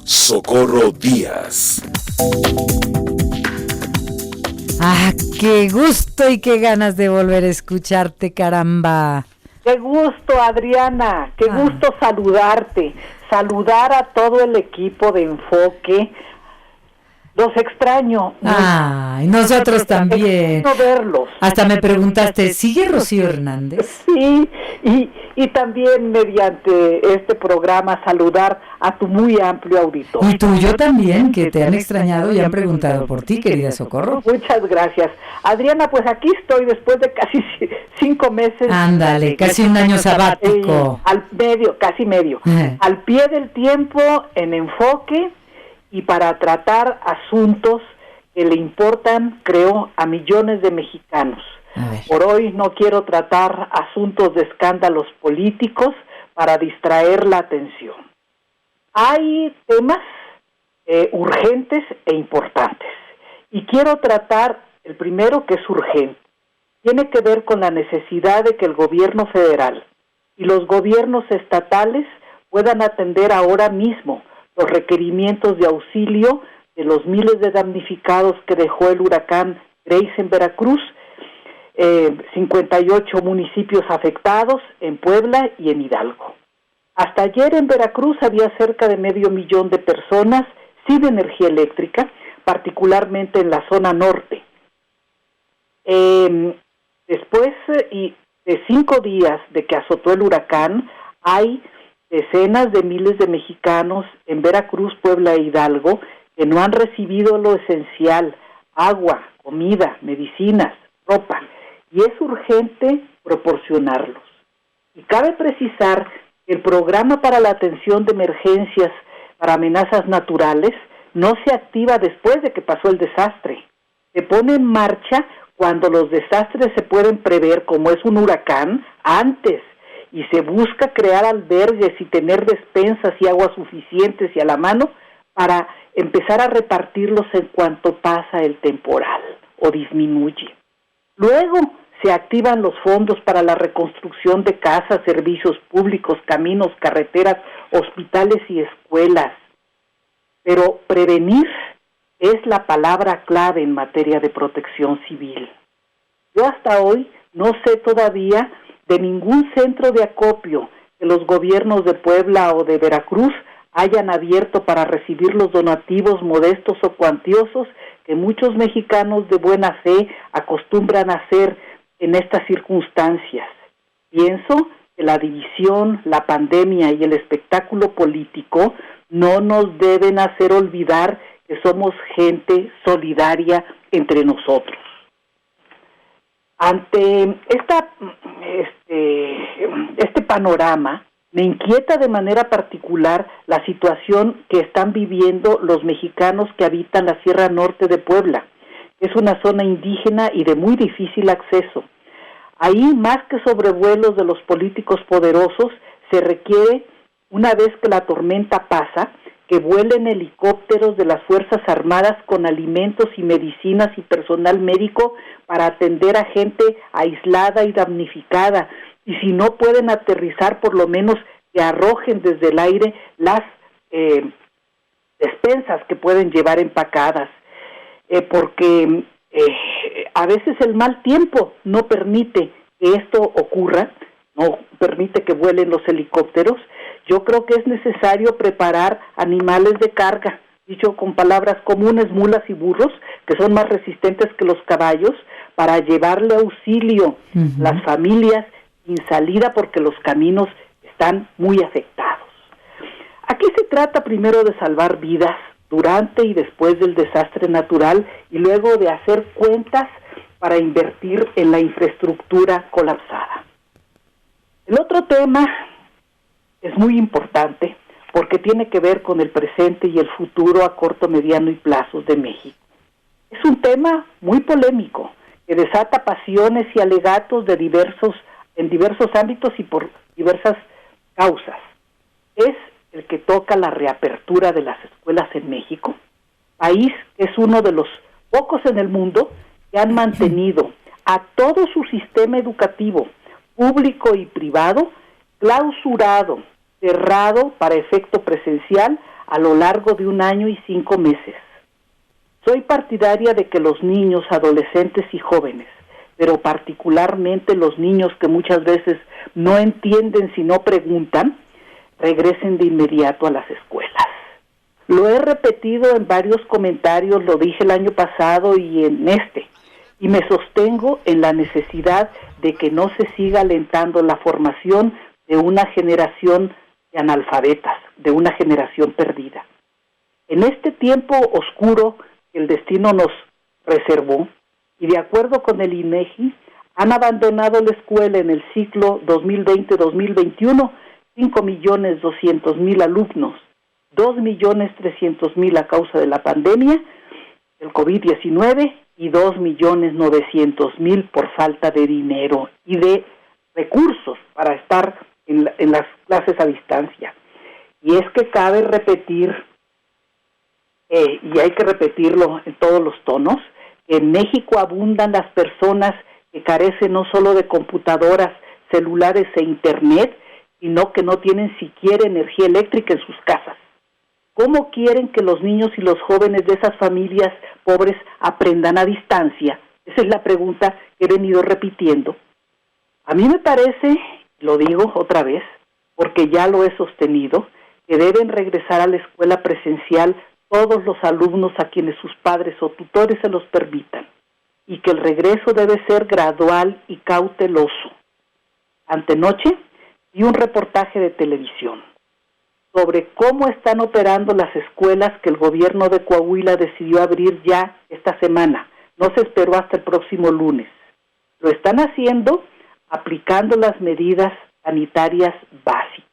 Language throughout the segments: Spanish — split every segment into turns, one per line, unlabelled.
Socorro Díaz.
¡Ah, qué gusto y qué ganas de volver a escucharte, caramba!
¡Qué gusto, Adriana! ¡Qué gusto saludarte! Saludar a todo el equipo de Enfoque. Los extraño.
¡Ay, nosotros también!
Extraño verlos.
Hasta me preguntaste, ¿sigue Rocío Hernández?
Sí, y también mediante este programa saludar a tu muy amplio auditorio.
Y tuyo también, que te han extrañado y han preguntado por ti, querida Socorro.
Muchas gracias. Adriana, pues aquí estoy después de casi 5 meses.
Ándale, casi un año sabático.
Casi medio. Al pie del tiempo, en Enfoque, y para tratar asuntos que le importan, creo, a millones de mexicanos. Por hoy no quiero tratar asuntos de escándalos políticos para distraer la atención. Hay temas urgentes e importantes. Y quiero tratar el primero, que es urgente. Tiene que ver con la necesidad de que el gobierno federal y los gobiernos estatales puedan atender ahora mismo los requerimientos de auxilio de los miles de damnificados que dejó el huracán Grace en Veracruz, 58 municipios afectados en Puebla y en Hidalgo. Hasta ayer en Veracruz había cerca de 500,000 de personas sin energía eléctrica, particularmente en la zona norte. Después de 5 días de que azotó el huracán, hay decenas de miles de mexicanos en Veracruz, Puebla e Hidalgo que no han recibido lo esencial: agua, comida, medicinas, ropa, y es urgente proporcionarlos. Y cabe precisar que el programa para la atención de emergencias para amenazas naturales no se activa después de que pasó el desastre. Se pone en marcha cuando los desastres se pueden prever, como es un huracán, antes, y se busca crear albergues y tener despensas y agua suficientes y a la mano para empezar a repartirlos en cuanto pasa el temporal o disminuye. Luego se activan los fondos para la reconstrucción de casas, servicios públicos, caminos, carreteras, hospitales y escuelas. Pero prevenir es la palabra clave en materia de protección civil. Yo hasta hoy no sé todavía de ningún centro de acopio que los gobiernos de Puebla o de Veracruz hayan abierto para recibir los donativos modestos o cuantiosos que muchos mexicanos de buena fe acostumbran a hacer en estas circunstancias. Pienso que la división, la pandemia y el espectáculo político no nos deben hacer olvidar que somos gente solidaria entre nosotros. Ante este panorama, me inquieta de manera particular la situación que están viviendo los mexicanos que habitan la Sierra Norte de Puebla. Es una zona indígena y de muy difícil acceso. Ahí, más que sobrevuelos de los políticos poderosos, se requiere, una vez que la tormenta pasa, que vuelen helicópteros de las Fuerzas Armadas con alimentos y medicinas y personal médico para atender a gente aislada y damnificada. Y si no pueden aterrizar, por lo menos que arrojen desde el aire las despensas que pueden llevar empacadas. Porque a veces el mal tiempo no permite que esto ocurra, no permite que vuelen los helicópteros. Yo creo que es necesario preparar animales de carga, dicho con palabras comunes, mulas y burros, que son más resistentes que los caballos, para llevarle auxilio a las familias sin salida porque los caminos están muy afectados. Aquí se trata primero de salvar vidas durante y después del desastre natural y luego de hacer cuentas para invertir en la infraestructura colapsada. El otro tema es muy importante porque tiene que ver con el presente y el futuro a corto, mediano y plazos de México. Es un tema muy polémico que desata pasiones y alegatos en diversos ámbitos y por diversas causas. Es el que toca la reapertura de las escuelas en México, país que es uno de los pocos en el mundo que han mantenido a todo su sistema educativo, público y privado, clausurado, cerrado para efecto presencial a lo largo de 1 año y 5 meses. Soy partidaria de que los niños, adolescentes y jóvenes, pero particularmente los niños que muchas veces no entienden si no preguntan, regresen de inmediato a las escuelas. Lo he repetido en varios comentarios, lo dije el año pasado y en este, y me sostengo en la necesidad de que no se siga alentando la formación de una generación de analfabetas, de una generación perdida. En este tiempo oscuro que el destino nos reservó, y de acuerdo con el INEGI, han abandonado la escuela en el ciclo 2020-2021 5.200.000 alumnos, 2.300.000 a causa de la pandemia, el COVID-19, y 2.900.000 por falta de dinero y de recursos para estar en las clases a distancia. Y es que cabe repetir, y hay que repetirlo en todos los tonos, que en México abundan las personas que carecen no solo de computadoras, celulares e internet, sino que no tienen siquiera energía eléctrica en sus casas. ¿Cómo quieren que los niños y los jóvenes de esas familias pobres aprendan a distancia? Esa es la pregunta que he venido repitiendo. A mí me parece, lo digo otra vez, porque ya lo he sostenido, que deben regresar a la escuela presencial todos los alumnos a quienes sus padres o tutores se los permitan, y que el regreso debe ser gradual y cauteloso. Antenoche vi un reportaje de televisión sobre cómo están operando las escuelas que el gobierno de Coahuila decidió abrir ya esta semana. No se esperó hasta el próximo lunes. Lo están haciendo aplicando las medidas sanitarias básicas.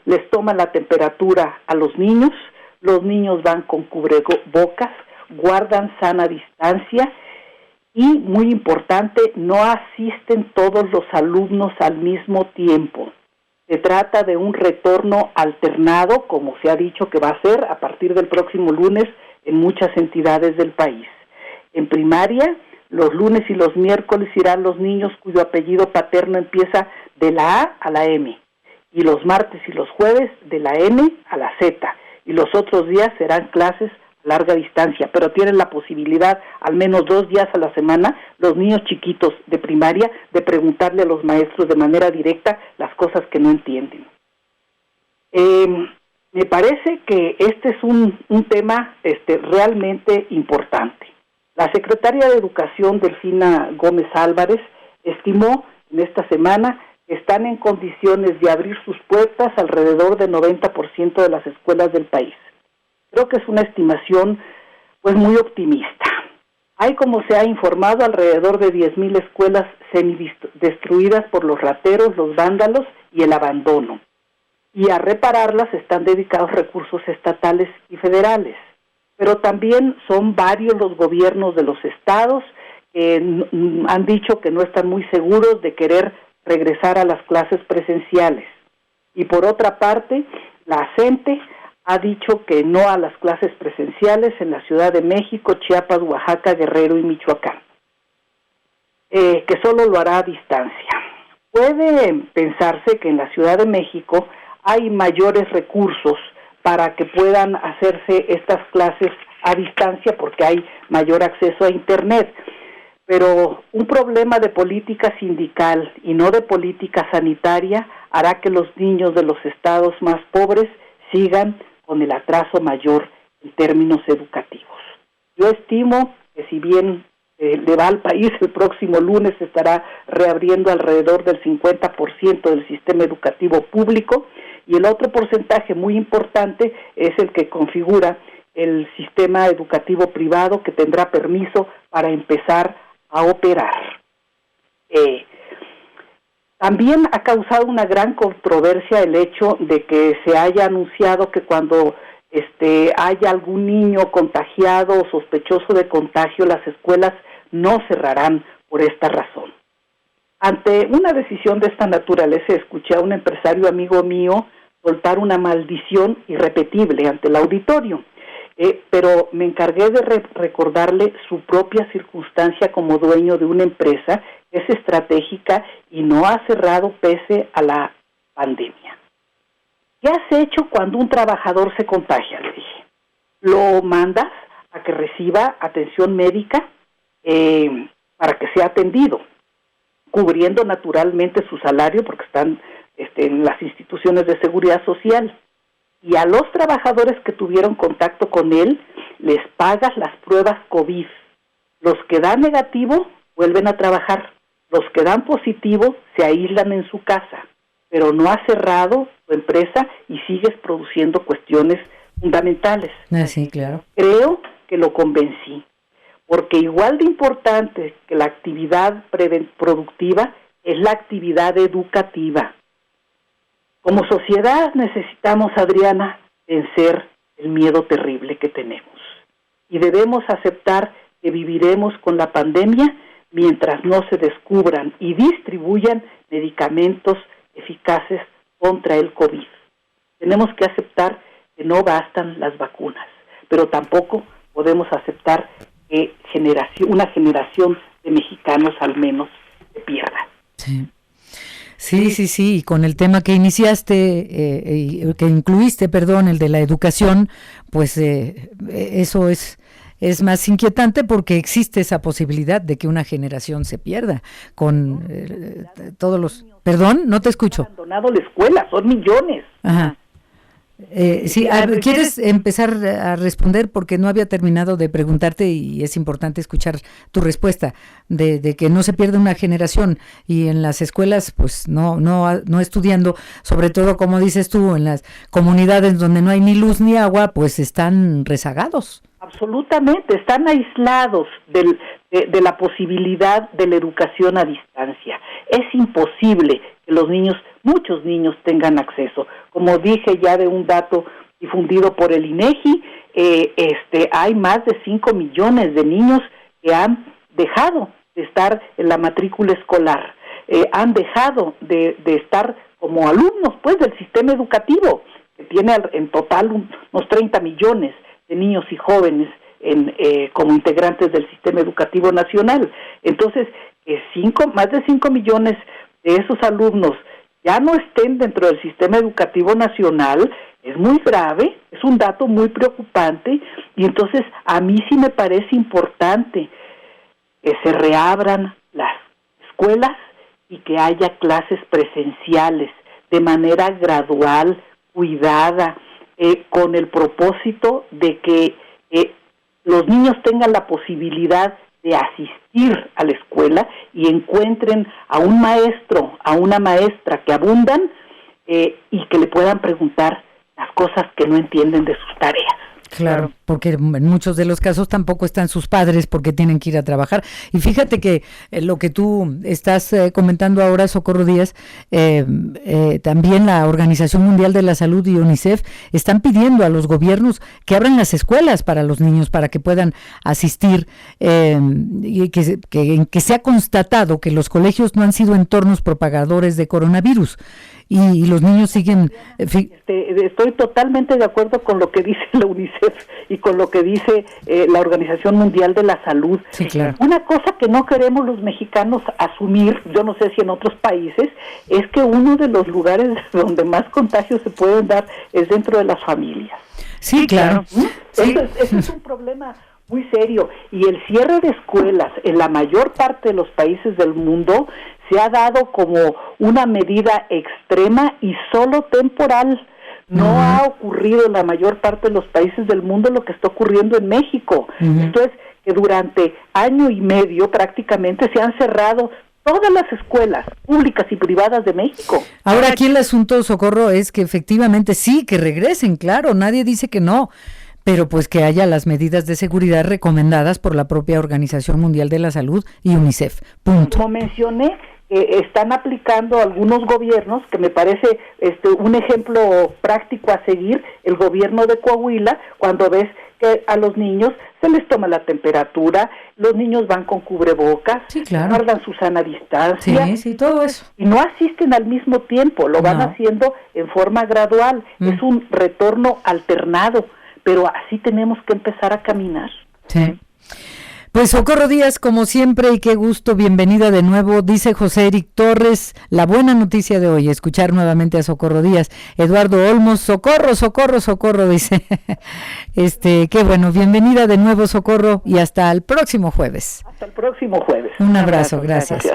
Les toman la temperatura a los niños van con cubrebocas, guardan sana distancia y, muy importante, no asisten todos los alumnos al mismo tiempo. Se trata de un retorno alternado, como se ha dicho que va a ser a partir del próximo lunes en muchas entidades del país. En primaria, los lunes y los miércoles irán los niños cuyo apellido paterno empieza de la A a la M, y los martes y los jueves de la N a la Z, y los otros días serán clases a larga distancia, pero tienen la posibilidad, al menos 2 días a la semana, los niños chiquitos de primaria, de preguntarle a los maestros de manera directa las cosas que no entienden. Me parece que este es un tema realmente importante. La secretaria de Educación, Delfina Gómez Álvarez, estimó en esta semana que están en condiciones de abrir sus puertas alrededor del 90% de las escuelas del país. Creo que es una estimación pues muy optimista. Hay, como se ha informado, alrededor de 10,000 escuelas semidestruidas por los rateros, los vándalos y el abandono. Y a repararlas están dedicados recursos estatales y federales. Pero también son varios los gobiernos de los estados que han dicho que no están muy seguros de querer regresar a las clases presenciales. Y por otra parte, la CENTE ha dicho que no a las clases presenciales en la Ciudad de México, Chiapas, Oaxaca, Guerrero y Michoacán, que solo lo hará a distancia. Puede pensarse que en la Ciudad de México hay mayores recursos para que puedan hacerse estas clases a distancia porque hay mayor acceso a Internet. Pero un problema de política sindical y no de política sanitaria hará que los niños de los estados más pobres sigan con el atraso mayor en términos educativos. Yo estimo que si bien le va al país, el próximo lunes se estará reabriendo alrededor del 50% del sistema educativo público, y el otro porcentaje muy importante es el que configura el sistema educativo privado, que tendrá permiso para empezar a operar. También ha causado una gran controversia el hecho de que se haya anunciado que cuando haya algún niño contagiado o sospechoso de contagio, las escuelas no cerrarán por esta razón. Ante una decisión de esta naturaleza, escuché a un empresario amigo mío soltar una maldición irrepetible ante el auditorio, pero me encargué de recordarle su propia circunstancia como dueño de una empresa que es estratégica y no ha cerrado pese a la pandemia. ¿qué has hecho cuando un trabajador se contagia? Le dije, lo mandas a que reciba atención médica para que sea atendido, cubriendo naturalmente su salario porque están en las instituciones de seguridad social. Y a los trabajadores que tuvieron contacto con él, les pagas las pruebas COVID. Los que dan negativo, vuelven a trabajar. Los que dan positivo, se aíslan en su casa. Pero no has cerrado tu empresa y sigues produciendo cuestiones fundamentales.
Sí, claro.
Creo que lo convencí, porque igual de importante que la actividad productiva es la actividad educativa. Como sociedad necesitamos, Adriana, vencer el miedo terrible que tenemos. Y debemos aceptar que viviremos con la pandemia mientras no se descubran y distribuyan medicamentos eficaces contra el COVID. Tenemos que aceptar que no bastan las vacunas, pero tampoco podemos aceptar que una generación de mexicanos al menos se pierda.
Sí, y con el tema que iniciaste, que incluiste, el de la educación, pues eso es más inquietante porque existe esa posibilidad de que una generación se pierda con todos los... Perdón, no te escucho.
Han abandonado la escuela, son millones.
Ajá. Sí, ¿quieres empezar a responder? Porque no había terminado de preguntarte y es importante escuchar tu respuesta de que no se pierde una generación y en las escuelas pues no estudiando, sobre todo como dices tú, en las comunidades donde no hay ni luz ni agua, pues están rezagados.
Absolutamente, están aislados de la posibilidad de la educación a distancia. Es imposible que muchos niños tengan acceso. Como dije ya de un dato difundido por el INEGI, hay más de 5 millones de niños que han dejado de estar en la matrícula escolar, han dejado de estar como alumnos pues del sistema educativo, que tiene en total unos 30 millones de niños y jóvenes como integrantes del sistema educativo nacional. Entonces, más de 5 millones de esos alumnos ya no estén dentro del sistema educativo nacional, es muy grave, es un dato muy preocupante, y entonces a mí sí me parece importante que se reabran las escuelas y que haya clases presenciales de manera gradual, cuidada, con el propósito de que los niños tengan la posibilidad de asistir a la escuela y encuentren a un maestro, a una maestra que abundan y que le puedan preguntar las cosas que no entienden de sus tareas.
Claro, porque en muchos de los casos tampoco están sus padres porque tienen que ir a trabajar. Y fíjate que lo que tú estás comentando ahora, Socorro Díaz, también la Organización Mundial de la Salud y UNICEF están pidiendo a los gobiernos que abran las escuelas para los niños, para que puedan asistir, y que se ha constatado que los colegios no han sido entornos propagadores de coronavirus. Y los niños siguen...
Estoy totalmente de acuerdo con lo que dice la UNICEF y con lo que dice la Organización Mundial de la Salud.
Sí, claro.
Una cosa que no queremos los mexicanos asumir, yo no sé si en otros países, es que uno de los lugares donde más contagios se pueden dar es dentro de las familias.
Sí, claro.
Sí. Eso es un problema muy serio. Y el cierre de escuelas en la mayor parte de los países del mundo se ha dado como una medida extrema y solo temporal. No ha ocurrido en la mayor parte de los países del mundo lo que está ocurriendo en México. Esto es que durante año y medio prácticamente se han cerrado todas las escuelas públicas y privadas de México.
Ahora aquí el asunto, Socorro, es que efectivamente sí, que regresen, claro, nadie dice que no, pero pues que haya las medidas de seguridad recomendadas por la propia Organización Mundial de la Salud y UNICEF. Punto.
Como mencioné, están aplicando algunos gobiernos, que me parece un ejemplo práctico a seguir, el gobierno de Coahuila, cuando ves que a los niños se les toma la temperatura, los niños van con cubrebocas,
sí, claro,
guardan su sana distancia,
sí, todo eso.
Y no asisten al mismo tiempo, lo van haciendo en forma gradual, es un retorno alternado, pero así tenemos que empezar a caminar.
Sí. Pues Socorro Díaz, como siempre, y qué gusto, bienvenida de nuevo. Dice José Eric Torres, la buena noticia de hoy, escuchar nuevamente a Socorro Díaz. Eduardo Olmos, socorro, socorro, socorro, dice. Qué bueno, bienvenida de nuevo, Socorro, y hasta el próximo jueves.
Hasta el próximo jueves.
Un abrazo, gracias.